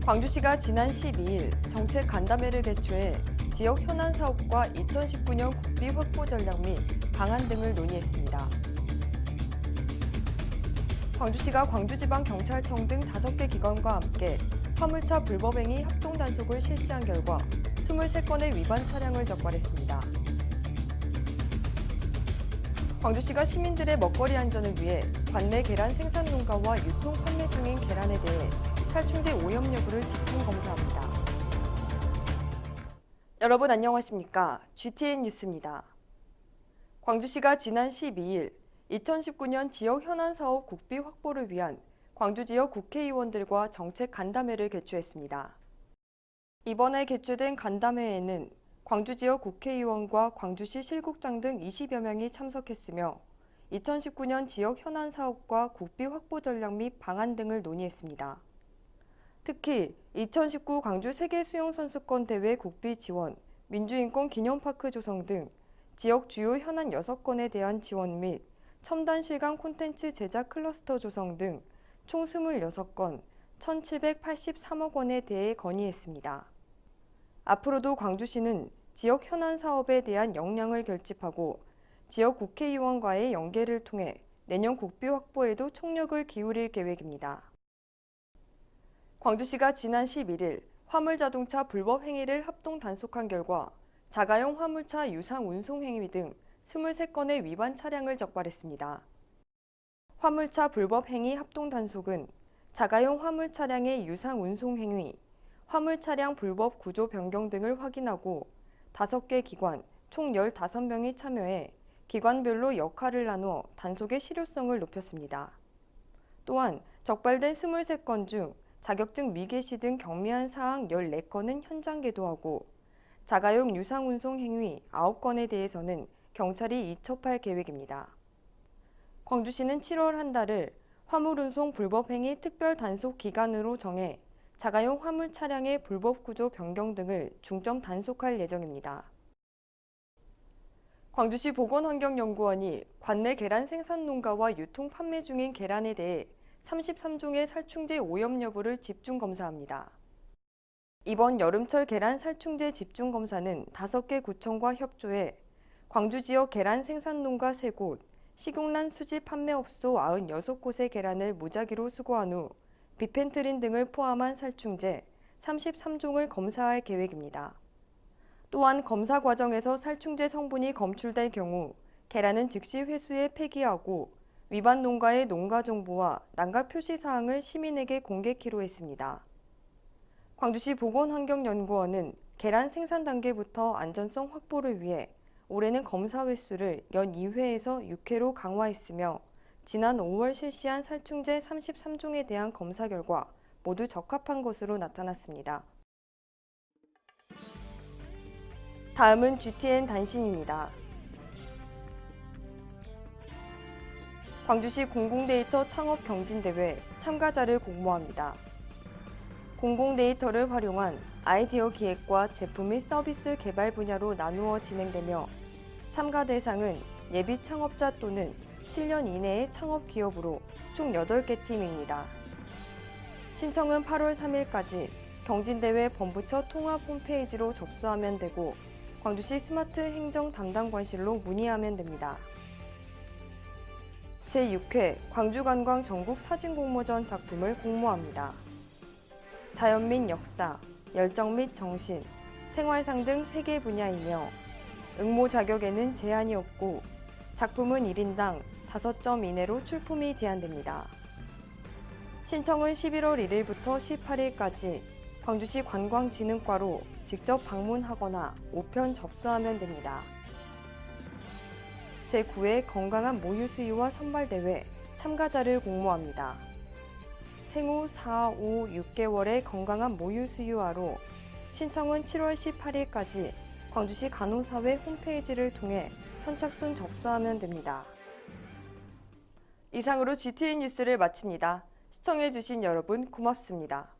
광주시가 지난 12일 정책 간담회를 개최해 지역 현안 사업과 2019년 국비 확보 전략 및 방안 등을 논의했습니다. 광주시가 광주지방경찰청 등 5개 기관과 함께 화물차 불법행위 합동 단속을 실시한 결과 23건의 위반 차량을 적발했습니다. 광주시가 시민들의 먹거리 안전을 위해 관내 계란 생산 농가와 유통 판매 중인 계란에 대해 살충제 오염 여부를 집중 검사합니다. 여러분 안녕하십니까? GTN 뉴스입니다. 광주시가 지난 12일 2019년 지역 현안 사업 국비 확보를 위한 광주 지역 국회의원들과 정책 간담회를 개최했습니다. 이번에 개최된 간담회에는 광주 지역 국회의원과 광주시 실국장 등 20여 명이 참석했으며 2019년 지역 현안 사업과 국비 확보 전략 및 방안 등을 논의했습니다. 특히 2019 광주 세계수영선수권 대회 국비 지원, 민주인권 기념파크 조성 등 지역 주요 현안 6건에 대한 지원 및 첨단 실감 콘텐츠 제작 클러스터 조성 등 총 26건, 1,783억 원에 대해 건의했습니다. 앞으로도 광주시는 지역 현안 사업에 대한 역량을 결집하고 지역 국회의원과의 연계를 통해 내년 국비 확보에도 총력을 기울일 계획입니다. 광주시가 지난 11일 화물자동차 불법 행위를 합동 단속한 결과 자가용 화물차 유상 운송 행위 등 23건의 위반 차량을 적발했습니다. 화물차 불법 행위 합동 단속은 자가용 화물 차량의 유상 운송 행위, 화물 차량 불법 구조 변경 등을 확인하고 5개 기관, 총 15명이 참여해 기관별로 역할을 나누어 단속의 실효성을 높였습니다. 또한 적발된 23건 중 자격증 미개시 등 경미한 사항 14건은 현장 계도하고 자가용 유상 운송 행위 9건에 대해서는 경찰이 이첩할 계획입니다. 광주시는 7월 한 달을 화물운송 불법행위 특별 단속 기간으로 정해 자가용 화물 차량의 불법 구조 변경 등을 중점 단속할 예정입니다. 광주시 보건환경연구원이 관내 계란 생산 농가와 유통 판매 중인 계란에 대해 33종의 살충제 오염 여부를 집중 검사합니다. 이번 여름철 계란 살충제 집중 검사는 5개 구청과 협조해 광주 지역 계란 생산 농가 3곳, 식용란 수지 판매업소 96곳의 계란을 무작위로 수거한 후 비펜트린 등을 포함한 살충제 33종을 검사할 계획입니다. 또한 검사 과정에서 살충제 성분이 검출될 경우 계란은 즉시 회수해 폐기하고 위반 농가의 농가 정보와 난각 표시 사항을 시민에게 공개키로 했습니다. 광주시 보건환경연구원은 계란 생산 단계부터 안전성 확보를 위해 올해는 검사 횟수를 연 2회에서 6회로 강화했으며 지난 5월 실시한 살충제 33종에 대한 검사 결과 모두 적합한 것으로 나타났습니다. 다음은 GTN 단신입니다. 광주시 공공데이터 창업 경진대회 참가자를 공모합니다. 공공데이터를 활용한 아이디어 기획과 제품 및 서비스 개발 분야로 나누어 진행되며 참가 대상은 예비 창업자 또는 7년 이내의 창업 기업으로 총 8개 팀입니다. 신청은 8월 3일까지 경진대회 본부처 통합 홈페이지로 접수하면 되고 광주시 스마트 행정 담당관실로 문의하면 됩니다. 제6회 광주관광 전국 사진공모전 작품을 공모합니다. 자연 및 역사, 열정 및 정신, 생활상 등 3개 분야이며 응모 자격에는 제한이 없고 작품은 1인당 5점 이내로 출품이 제한됩니다. 신청은 11월 1일부터 18일까지 광주시 관광진흥과로 직접 방문하거나 우편 접수하면 됩니다. 제9회 건강한 모유 수유와 선발대회 참가자를 공모합니다. 생후 4, 5, 6개월의 건강한 모유 수유아로 신청은 7월 18일까지 광주시 간호사회 홈페이지를 통해 선착순 접수하면 됩니다. 이상으로 GTN 뉴스를 마칩니다. 시청해주신 여러분 고맙습니다.